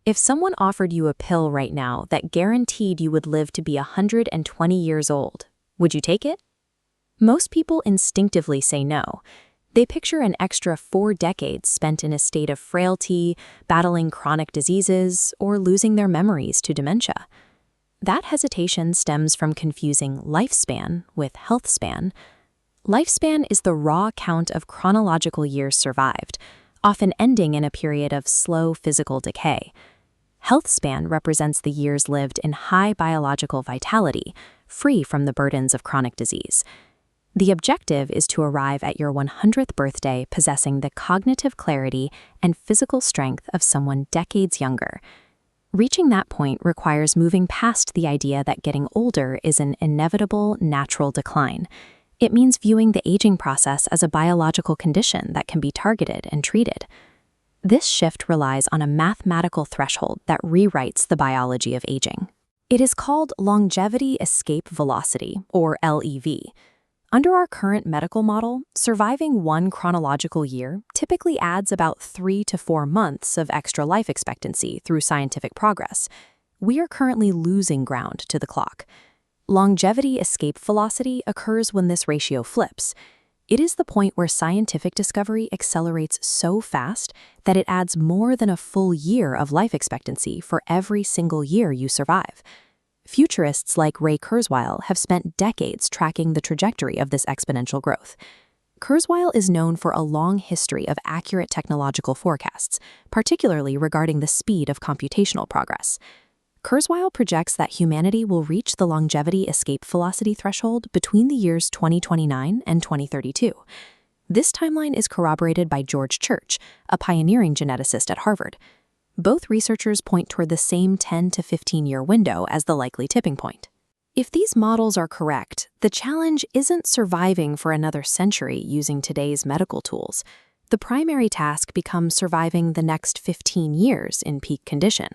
If someone offered you a pill right now that guaranteed you would live to be 120 years old, would you take it? Most people instinctively say no. They picture an extra 4 decades spent in a state of frailty, battling chronic diseases, or losing their memories to dementia. That hesitation stems from confusing lifespan with health span. Lifespan is the raw count of chronological years survived, often ending in a period of slow physical decay. Health span represents the years lived in high biological vitality, free from the burdens of chronic disease. The objective is to arrive at your 100th birthday possessing the cognitive clarity and physical strength of someone decades younger. Reaching that point requires moving past the idea that getting older is an inevitable, natural decline. It means viewing the aging process as a biological condition that can be targeted and treated. This shift relies on a mathematical threshold that rewrites the biology of aging. It is called longevity escape velocity, or LEV. Under our current medical model, surviving 1 chronological year typically adds about 3 to 4 months of extra life expectancy through scientific progress. We are currently losing ground to the clock. Longevity escape velocity occurs when this ratio flips. It is the point where scientific discovery accelerates so fast that it adds more than a full year of life expectancy for every single year you survive. Futurists like Ray Kurzweil have spent decades tracking the trajectory of this exponential growth. Kurzweil is known for a long history of accurate technological forecasts, particularly regarding the speed of computational progress. Kurzweil projects that humanity will reach the longevity escape velocity threshold between the years 2029 and 2032. This timeline is corroborated by George Church, a pioneering geneticist at Harvard. Both researchers point toward the same 10 to 15-year window as the likely tipping point. If these models are correct, the challenge isn't surviving for another century using today's medical tools. The primary task becomes surviving the next 15 years in peak condition.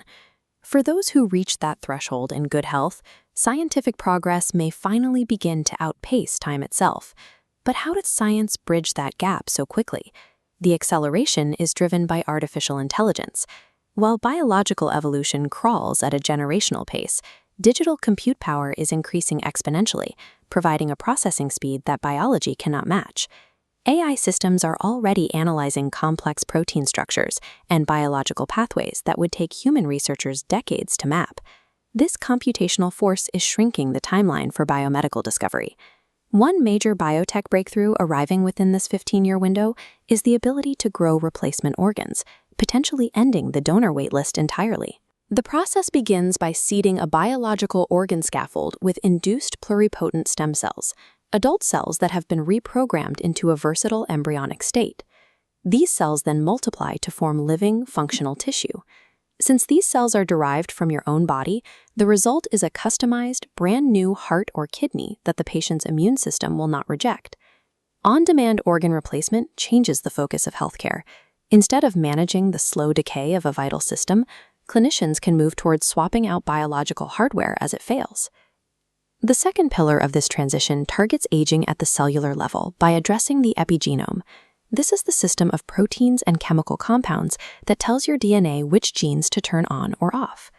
For those who reach that threshold in good health, scientific progress may finally begin to outpace time itself. But how did science bridge that gap so quickly? The acceleration is driven by artificial intelligence. While biological evolution crawls at a generational pace, digital compute power is increasing exponentially, providing a processing speed that biology cannot match. AI systems are already analyzing complex protein structures and biological pathways that would take human researchers decades to map. This computational force is shrinking the timeline for biomedical discovery. One major biotech breakthrough arriving within this 15-year window is the ability to grow replacement organs, potentially ending the donor waitlist entirely. The process begins by seeding a biological organ scaffold with induced pluripotent stem cells, adult cells that have been reprogrammed into a versatile embryonic state. These cells then multiply to form living, functional tissue. Since these cells are derived from your own body, the result is a customized, brand new heart or kidney that the patient's immune system will not reject. On-demand organ replacement changes the focus of healthcare. Instead of managing the slow decay of a vital system, clinicians can move towards swapping out biological hardware as it fails. The second pillar of this transition targets aging at the cellular level by addressing the epigenome. This is the system of proteins and chemical compounds that tells your DNA which genes to turn on or off.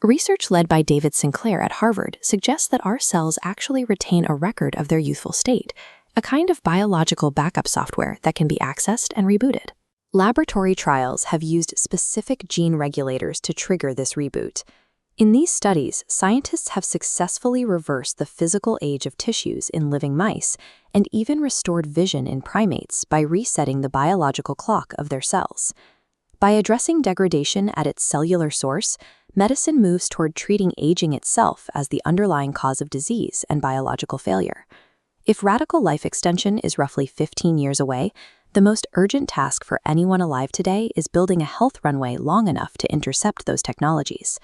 Research led by David Sinclair at Harvard suggests that our cells actually retain a record of their youthful state, a kind of biological backup software that can be accessed and rebooted. Laboratory trials have used specific gene regulators to trigger this reboot. In these studies, scientists have successfully reversed the physical age of tissues in living mice and even restored vision in primates by resetting the biological clock of their cells. By addressing degradation at its cellular source, medicine moves toward treating aging itself as the underlying cause of disease and biological failure. If radical life extension is roughly 15 years away, the most urgent task for anyone alive today is building a health runway long enough to intercept those technologies.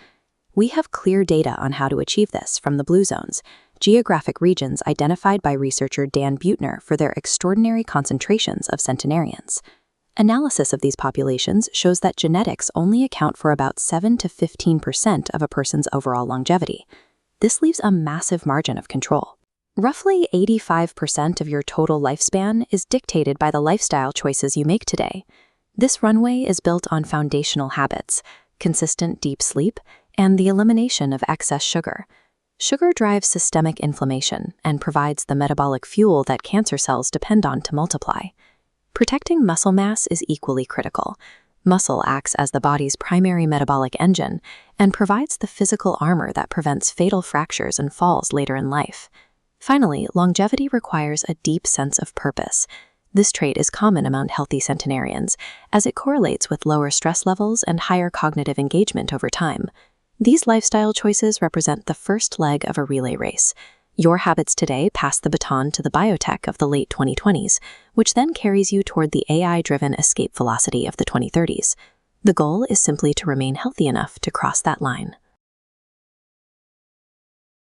We have clear data on how to achieve this from the blue zones, geographic regions identified by researcher Dan Buettner for their extraordinary concentrations of centenarians. Analysis of these populations shows that genetics only account for about 7 to 15% of a person's overall longevity. This leaves a massive margin of control. Roughly 85% of your total lifespan is dictated by the lifestyle choices you make today. This runway is built on foundational habits: consistent deep sleep, and the elimination of excess sugar. Sugar drives systemic inflammation and provides the metabolic fuel that cancer cells depend on to multiply. Protecting muscle mass is equally critical. Muscle acts as the body's primary metabolic engine and provides the physical armor that prevents fatal fractures and falls later in life. Finally, longevity requires a deep sense of purpose. This trait is common among healthy centenarians, as it correlates with lower stress levels and higher cognitive engagement over time. These lifestyle choices represent the first leg of a relay race. Your habits today pass the baton to the biotech of the late 2020s, which then carries you toward the AI-driven escape velocity of the 2030s. The goal is simply to remain healthy enough to cross that line.